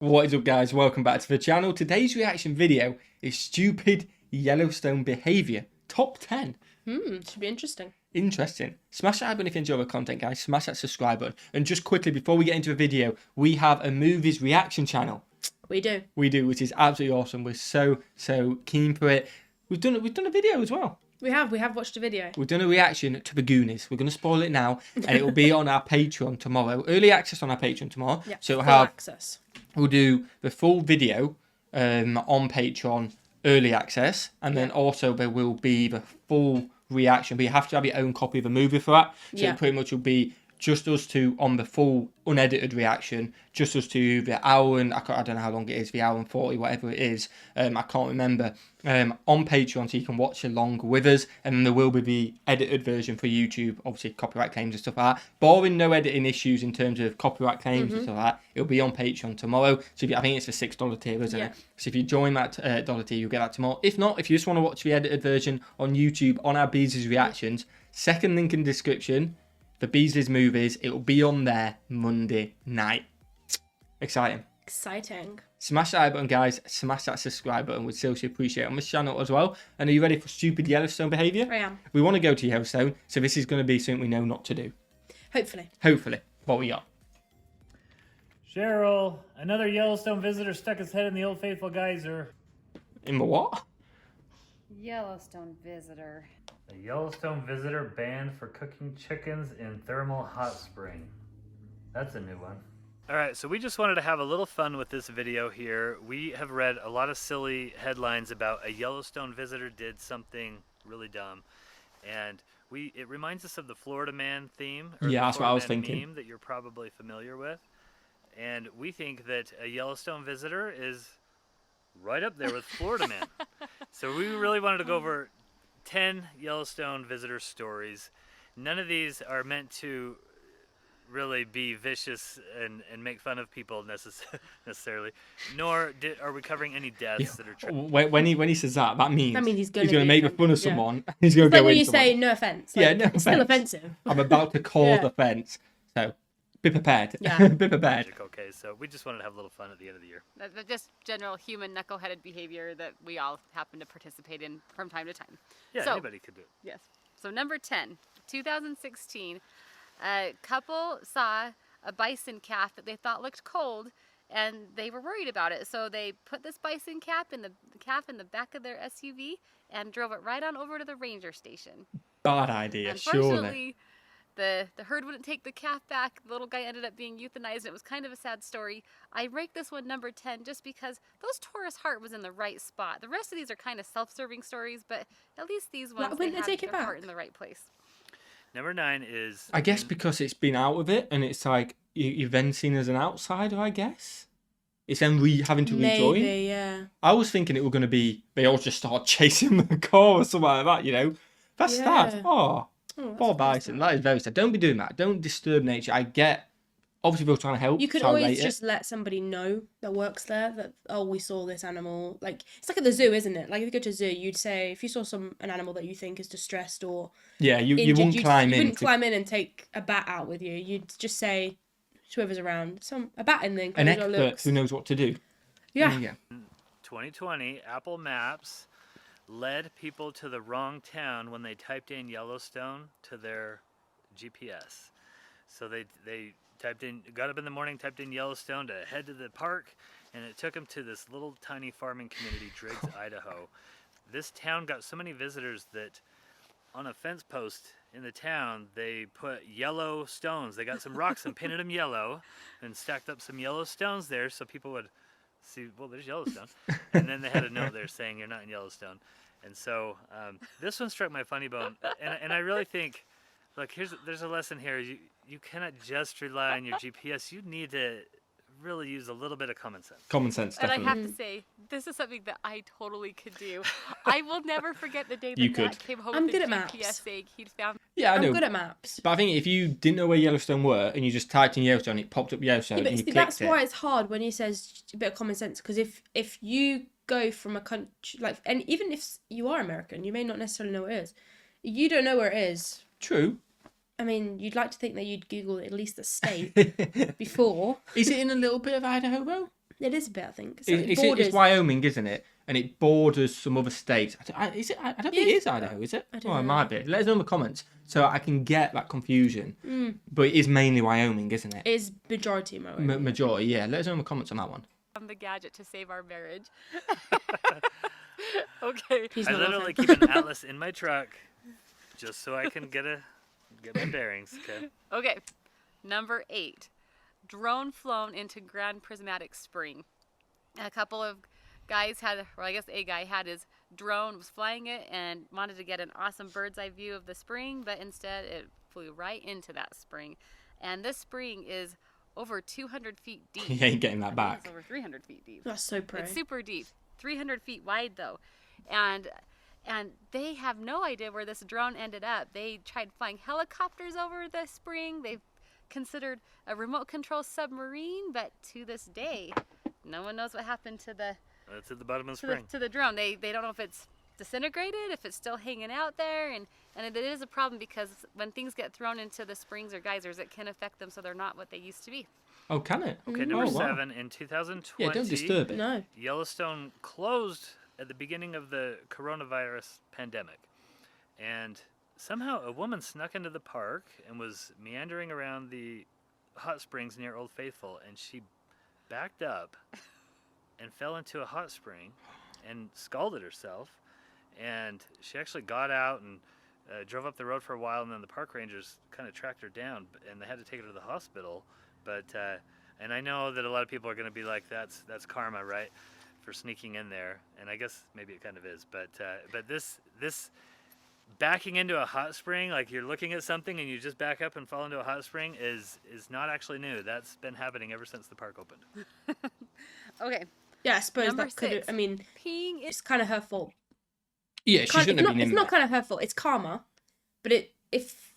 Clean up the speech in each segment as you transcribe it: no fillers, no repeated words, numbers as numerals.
What is up, guys? Welcome back to the channel. Today's reaction video is stupid Yellowstone behaviour top 10. Should be interesting. Interesting. Smash that like button if you enjoy the content, guys. Smash that subscribe button. And just quickly, before we get into the video, we have a movies reaction channel. We do, which is absolutely awesome. We're so keen for it. We've done a video as well. We have watched a video. We've done a reaction to the Goonies. We're going to spoil it now, and it will be on our Patreon tomorrow. Early access on our Patreon tomorrow. Yep, so it'll full have access. We'll do the full video on Patreon, early access, and then also there will be the full reaction. But you have to have your own copy of the movie for that. So it pretty much will be just us two on the full unedited reaction, just us two, the hour and, I don't know how long it is, the hour and 40, whatever it is, I can't remember, on Patreon, so you can watch along with us, and then there will be the edited version for YouTube, obviously copyright claims and stuff like that, barring no editing issues in terms of copyright claims and stuff like that. It'll be on Patreon tomorrow, so if you, I think it's the $6 tier, isn't it? So if you join that dollar tier, you'll get that tomorrow. If not, if you just want to watch the edited version on YouTube on our Beesley's reactions, second link in the description, the Beesley's movies, it will be on there Monday night. Exciting. Smash that like button, guys. Smash that subscribe button. We'd seriously appreciate it on this channel as well. And are you ready for stupid Yellowstone behaviour? I am. We want to go to Yellowstone, so this is going to be something we know not to do. Hopefully. What we got? Cheryl, another Yellowstone visitor stuck his head in the Old Faithful geyser. In the what? Yellowstone visitor. A Yellowstone visitor banned for cooking chickens in thermal hot spring. That's a new one. Alright, so we just wanted to have a little fun with this video here. We have read a lot of silly headlines about a Yellowstone visitor did something really dumb. And it reminds us of the Florida Man theme. Or yeah, the that's Florida what I was Man thinking. Meme that you're probably familiar with. And we think that a Yellowstone visitor is right up there with Florida Man. So we really wanted to go over 10 Yellowstone visitor stories. None of these are meant to really be vicious and make fun of people necessarily, nor are we covering any deaths that are true. When he says that means he's going to make fun of someone. He's going to go in. When you say no offense, like, no it's still offensive. I'm about to cause offense, so be prepared. Yeah. Be prepared. Okay, so we just wanted to have a little fun at the end of the year. Just general human knuckleheaded behavior that we all happen to participate in from time to time. Yeah, so, anybody could do it. Yes. So number 10, 2016, a couple saw a bison calf that they thought looked cold, and they were worried about it. So they put this bison calf in the back of their SUV and drove it right on over to the ranger station. Bad idea, Unfortunately, the herd wouldn't take the calf back. The little guy ended up being euthanized, and it was kind of a sad story. I rank this one number 10 just because those Taurus heart was in the right spot. The rest of these are kind of self-serving stories, but at least these ones, they had their heart in the right place. Number 9 is... I guess because it's been out of it, and it's like, you're then seen as an outsider, I guess? It's then having to rejoin? Maybe, yeah. I was thinking it was going to be, they all just start chasing the car or something like that, you know? That's sad. Oh, poor bison. That is very sad. Don't be doing that. Don't disturb nature. I get, obviously we're trying to help. You could always just let somebody know that works there that, oh, we saw this animal. Like, it's like at the zoo, isn't it? Like if you go to a zoo, you'd say, if you saw an animal that you think is distressed or you injured, wouldn't climb in. You wouldn't climb in and take a bat out with you. You'd just say, whoever's around, a bat in there. An expert who knows what to do. Yeah. 2020, Apple Maps led people to the wrong town when they typed in Yellowstone to their GPS. So they got up in the morning, typed in Yellowstone to head to the park, and it took them to this little tiny farming community, Driggs, Idaho. This town got so many visitors that on a fence post in the town, they put yellow stones. They got some rocks and painted them yellow and stacked up some yellow stones there so people would see, well, there's Yellowstone. And then they had a note there saying, you're not in Yellowstone. And so this one struck my funny bone. And I really think, look, there's a lesson here. You cannot just rely on your GPS. You need to really use a little bit of common sense. Common sense, definitely. And I have to say, this is something that I totally could do. I will never forget the day that Matt came home with a GPS saying he'd found... Yeah, I know. I'm good at maps. But I think if you didn't know where Yellowstone were and you just typed in Yellowstone, it popped up Yellowstone and you clicked that's why it's hard when he says a bit of common sense, because if you go from a country, like, and even if you are American, you may not necessarily know where it is. You don't know where it is. True. I mean, you'd like to think that you'd Google at least the state before. Is it in a little bit of Idaho, though? It is a bit, I think. It's Wyoming, isn't it? And it borders some other states. Is it? I don't think it is Idaho, is it? I don't It know. might be. Let us know in the comments so I can get that confusion. But it is mainly Wyoming, isn't it? It is majority Wyoming. Majority, yeah. Let us know in the comments on that one. I'm the gadget to save our marriage. Okay. He's I not literally laughing. keep an atlas in my truck just so I can get my bearings. Okay. Okay. Number 8. Drone flown into Grand Prismatic Spring. A couple of guys had, or I guess a guy had his drone, was flying it, and wanted to get an awesome bird's eye view of the spring, but instead it flew right into that spring. And this spring is over 200 feet deep. You ain't getting that I think back. It's over 300 feet deep. That's so pro. It's super deep, 300 feet wide though, and they have no idea where this drone ended up. They tried flying helicopters over the spring. They've considered a remote control submarine, but to this day, no one knows what happened to the It's at the bottom of the spring. to the drone. They don't know if it's disintegrated, if it's still hanging out there, and it is a problem because when things get thrown into the springs or geysers, it can affect them so they're not what they used to be. Oh, can it? Okay, number Oh, wow. 7. In 2020, Yeah, don't disturb it. No. Yellowstone closed at the beginning of the coronavirus pandemic. And somehow a woman snuck into the park and was meandering around the hot springs near Old Faithful, and she backed up and fell into a hot spring and scalded herself. And she actually got out and drove up the road for a while, and then the park rangers kind of tracked her down, and they had to take her to the hospital. But and I know that a lot of people are going to be like, that's karma, right, for sneaking in there, and I guess maybe it kind of is. But this backing into a hot spring, like you're looking at something and you just back up and fall into a hot spring, is not actually new. That's been happening ever since the park opened. Okay. Yeah, I suppose Number that could. 6. I mean, Peeing it's kind of her fault. Yeah, she shouldn't have been It's in not there. kind of her fault. It's karma, but if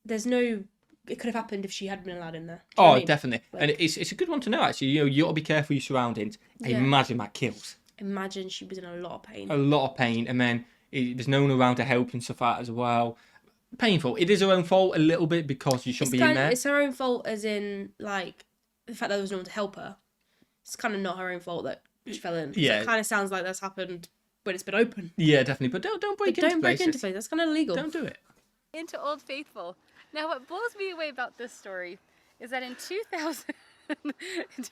there's no, it could have happened if she had been allowed in there. Do you know what Oh, I mean? definitely. And Like- it's a good one to know, actually. You ought to be careful of your surroundings. Yeah. Imagine that kills. Imagine she was in a lot of pain. A lot of pain, and then there's no one around to help and stuff like that as well. Painful. It is her own fault a little bit because you shouldn't be in there. It's her own fault, as in like the fact that there was no one to help her. It's kind of not her own fault that she fell in. So Yeah. it kind of sounds like that's happened when it's been open. Yeah, definitely. But don't break But into don't break places. into places. That's kind of illegal. Don't do it. Into Old Faithful. Now, what blows me away about this story is that in 2000,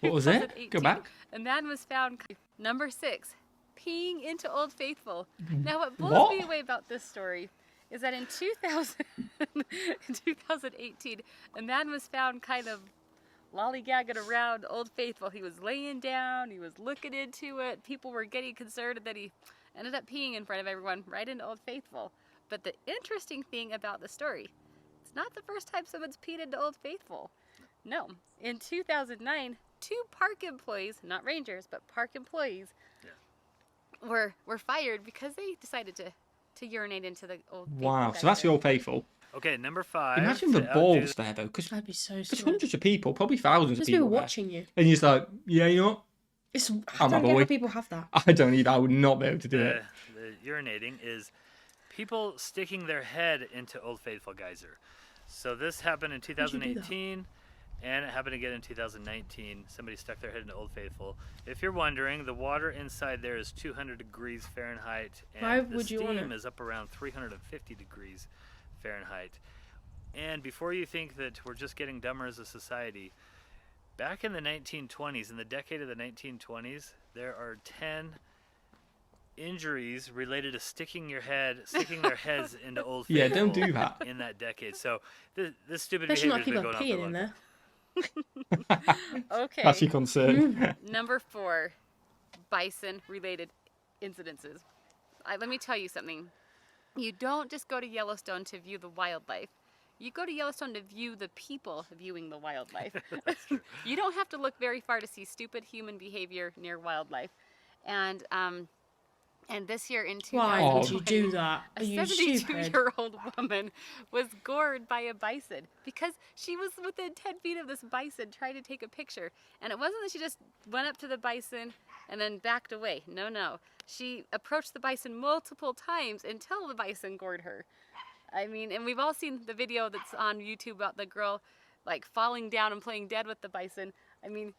What was it? Go 2018, back. a man was found. Number 6, peeing into Old Faithful. Now, what blows What? me away about this story is that in 2018, a man was found kind of lollygagging around Old Faithful. He was laying down, he was looking into it. People were getting concerned that he ended up peeing in front of everyone right into Old Faithful. But the interesting thing about the story, it's not the first time someone's peed into Old Faithful. No. In 2009, 2 park employees, not rangers, but park employees, were fired because they decided to urinate into the Old Faithful. Wow. So that's geyser. your faithful. Okay, number 5. Imagine the to balls there, though, because That'd be so there's stupid. hundreds of people, probably thousands There's of people people there. watching you. And you're just like, yeah, you know what? It's, I'm I a don't get boy. how people have that. I don't either. I would not be able to do the it. urinating is people sticking their head into Old Faithful geyser. So this happened in you do that? 2018, and it happened again in 2019. Somebody stuck their head into Old Faithful. If you're wondering, the water inside there is 200 degrees Fahrenheit, and Why the would you want steam it? is up around 350 degrees Fahrenheit. And before you think that we're just getting dumber as a society, back in the 1920s, in the decade of the 1920s, there are 10 injuries related to sticking their heads into Old Faithful. Yeah, don't do that. In that decade. So this stupid Especially behavior not has been people going on peeing for a in long there. Okay. That's your concern. Number 4, bison-related incidences. Let me tell you something. You don't just go to Yellowstone to view the wildlife. You go to Yellowstone to view the people viewing the wildlife. You don't have to look very far to see stupid human behavior near wildlife. And this year in 2000, Why Oh. would you do that? Are a you stupid? 72-year-old woman was gored by a bison because she was within 10 feet of this bison trying to take a picture. And it wasn't that she just went up to the bison and then backed away. No. She approached the bison multiple times until the bison gored her. I mean, and we've all seen the video that's on YouTube about the girl like falling down and playing dead with the bison. I mean,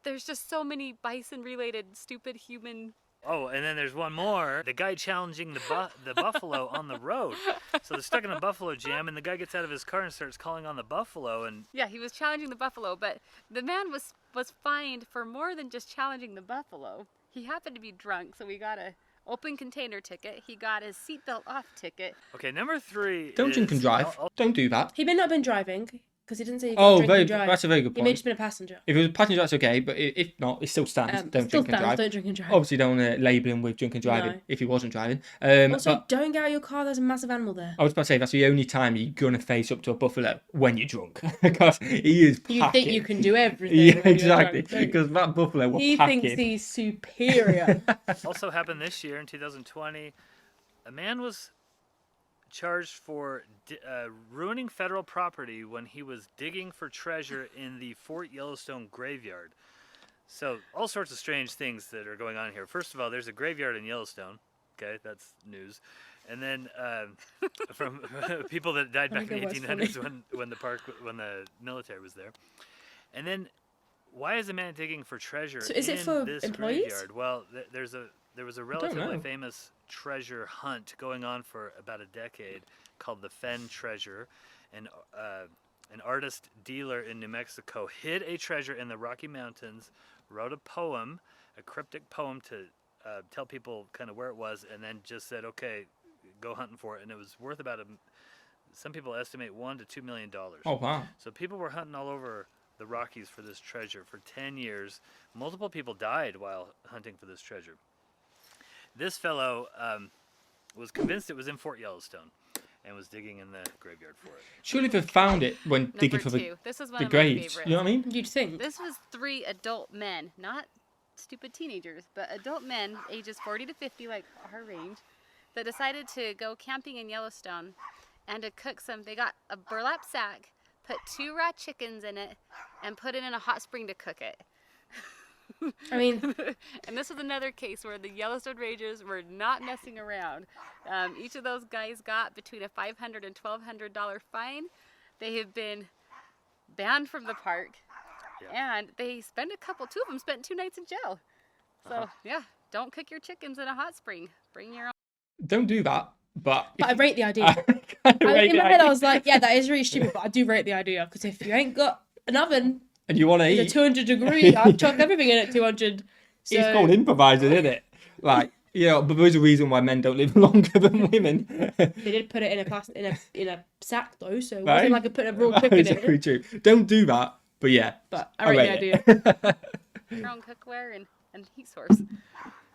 there's just so many bison-related stupid human. Oh, and then there's one more. The guy challenging the buffalo on the road. So they're stuck in a buffalo jam, and the guy gets out of his car and starts calling on the buffalo. And Yeah, he was challenging the buffalo, but the man was fined for more than just challenging the buffalo. He happened to be drunk, so we got a open container ticket. He got his seatbelt off ticket. okay, number 3. Don't drink and drive. Don't do that. He may not have been driving because he didn't say you Oh, could drink and drive. that's a very good He may have point. just been a passenger. If it was a passenger, that's okay, but if not, it still stands. Don't Still drink and stands, drive. don't drink and drive. Obviously, don't label him with drink and driving No. if he wasn't driving. Also, But don't get out of your car. There's a massive animal there. I was about to say, that's the only time you're going to face up to a buffalo when you're drunk. Because he is packing. You think you can do everything. Yeah, when you're exactly. drunk, don't you? Because that buffalo will He packing. thinks he's superior. Also happened this year in 2020. A man was charged for ruining federal property when he was digging for treasure in the Fort Yellowstone graveyard. So all sorts of strange things that are going on here. First of all, there's a graveyard in Yellowstone. Okay, that's news. And then from people that died back in the 1800s when the military was there. And then why is a man digging for treasure So is in it for this employees? graveyard? Well, there was a relatively famous treasure hunt going on for about a decade called the Fenn Treasure, and an artist dealer in New Mexico hid a treasure in the Rocky Mountains, wrote a poem, a cryptic poem to tell people kind of where it was, and then just said, okay, go hunting for it. And it was worth about some people estimate $1 to $2 million. Oh, wow. So people were hunting all over the Rockies for this treasure for 10 years. Multiple people died while hunting for this treasure. This fellow was convinced it was in Fort Yellowstone and was digging in the graveyard for it. Surely they found it when digging for Number 2. This was one the of my graves. favorites. You know what I mean? You'd think. This was 3 adult men, not stupid teenagers, but adult men, ages 40 to 50, like our range, that decided to go camping in Yellowstone and to cook some. They got a burlap sack, put 2 raw chickens in it, and put it in a hot spring to cook it. I mean, And this was another case where the Yellowstone Rangers were not messing around. Each of those guys got between a $500 and $1,200 fine. They have been banned from the park, and they spent two of them spent 2 nights in jail. So yeah, don't cook your chickens in a hot spring. Bring your own. Don't do that. But I rate the idea. in In my head, I was like, yeah, that is really stupid, but I do rate the idea because if you ain't got an oven, and you want to it's eat, a 200 degree, I've chucked everything in at 200. So, it's called improvising, isn't it? Like, but there's a reason why men don't live longer than women. they did put it in a plastic in a sack though, so it Right? wasn't like I put a real That cook in is it. very true. Don't do that. But yeah, But I rate the it. idea. Your own cookware and heat source.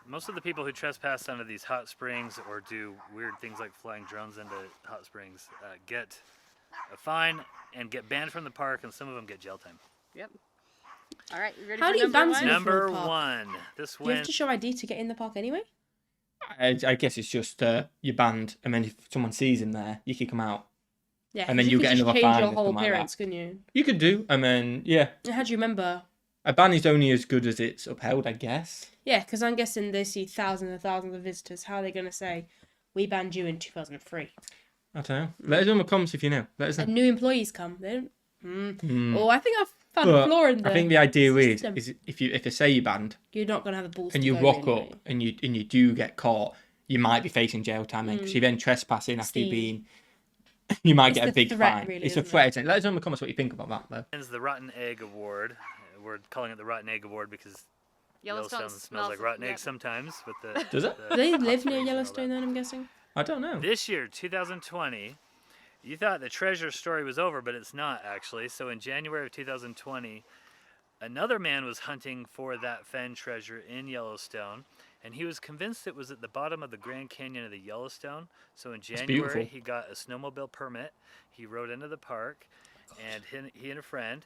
Most of the people who trespass onto these hot springs or do weird things like flying drones into hot springs get a fine and get banned from the park, and some of them get jail time. Yep. All right, you ready How for do you number ban one? someone? Number the park. 1. This You have went. to show ID to get in the park anyway. I guess it's just you're banned, and then if someone sees him there, you kick him out. Yeah, And then 'cause you could get just another change fine your or whole something like that. appearance, couldn't you? You could do, and then yeah, How do you remember? a ban is only as good as it's upheld, I guess. Yeah, because I'm guessing they see thousands and thousands of visitors. How are they going to say, we banned you in 2003? I don't know. Let us know in the comments if you know. Let us know. And new employees come. They don't. Oh, I think I've found a But flaw in there. I think the idea system. is if they say you're banned You're not going to have the balls and to you go rock anyway. up and you do get caught, you might be facing jail time because you're then trespassing after you've been. You might It's get a the big threat, fine. really, It's a isn't threat. Isn't it? Let us know in the comments what you think about that, though. It's the Rotten Egg Award. We're calling it the Rotten Egg Award because Yellowstone smells like rotten eggs sometimes. With the Does it? Do they hot live near springs and all Yellowstone that. then, I'm guessing? I don't know. This year, 2020, you thought the treasure story was over, but it's not actually. So in January of 2020, another man was hunting for that Fenn treasure in Yellowstone, and he was convinced it was at the bottom of the Grand Canyon of the Yellowstone. So in January, beautiful. he got a snowmobile permit. He rode into the park, and he and a friend,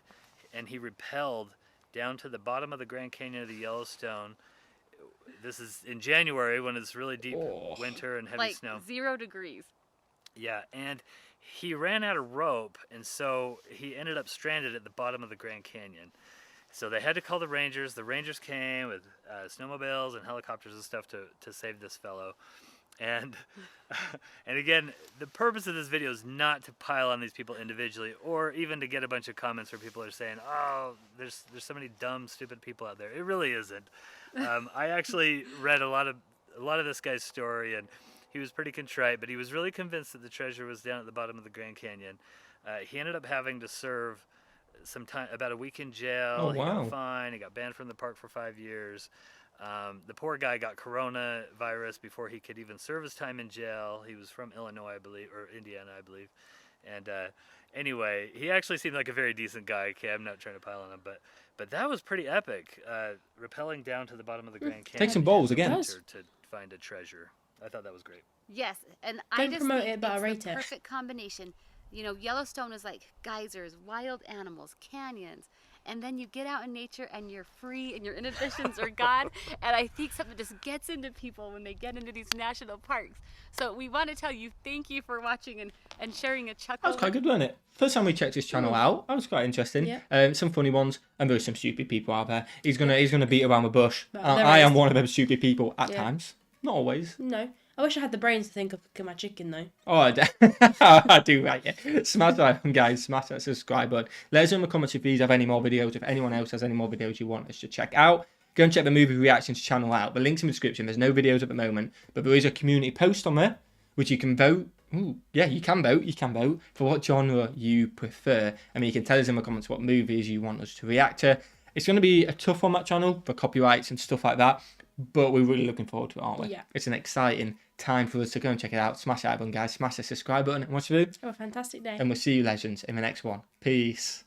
and he rappelled down to the bottom of the Grand Canyon of the Yellowstone. This is in January when it's really deep winter and heavy like snow. 0 degrees. Yeah, and he ran out of rope, and so he ended up stranded at the bottom of the Grand Canyon. So they had to call the Rangers. The Rangers came with snowmobiles and helicopters and stuff to save this fellow. And and again, the purpose of this video is not to pile on these people individually, or even to get a bunch of comments where people are saying, "Oh, there's so many dumb, stupid people out there." It really isn't. I actually read a lot of this guy's story, and he was pretty contrite, but he was really convinced that the treasure was down at the bottom of the Grand Canyon. He ended up having to serve some time, about a week in jail. Oh, He wow. got fined. He got banned from the park for 5 years. The poor guy got coronavirus before he could even serve his time in jail. He was from Illinois, I believe, or Indiana, I believe. And anyway, he actually seemed like a very decent guy. Okay, I'm not trying to pile on him, but that was pretty epic. Rappelling down to the bottom of the Grand Canyon. Take some balls in the again. winter to find a treasure. I thought that was great. Yes, and Don't I just promote think it, but I it's rate the it. perfect combination. You know, Yellowstone is like geysers, wild animals, canyons, and then you get out in nature and you're free and your inhibitions are gone. And I think something just gets into people when they get into these national parks. So we want to tell you thank you for watching and sharing a chuckle. That was quite good, wasn't it? First time we checked his channel out, that was quite interesting. Yeah. Some funny ones, and there's some stupid people out there. He's gonna beat around the bush. But I there am is. one of them stupid people at Yeah. times, not always. No. I wish I had the brains to think of cooking my chicken, though. Oh, I do right, yeah. Smash that button, guys. Smash that subscribe button. Let us know in the comments if you have any more videos. If anyone else has any more videos you want us to check out, go and check the movie reactions channel out. The link's in the description. There's no videos at the moment, but there is a community post on there, which you can vote. Ooh, yeah, you can vote. You can vote for what genre you prefer. I mean, you can tell us in the comments what movies you want us to react to. It's going to be a tough on that channel for copyrights and stuff like that, but we're really looking forward to it, aren't we? Yeah. It's an exciting time for us to go and check it out. Smash that button, guys. Smash the subscribe button. And what to do? Have a fantastic day. And we'll see you, legends, in the next one. Peace.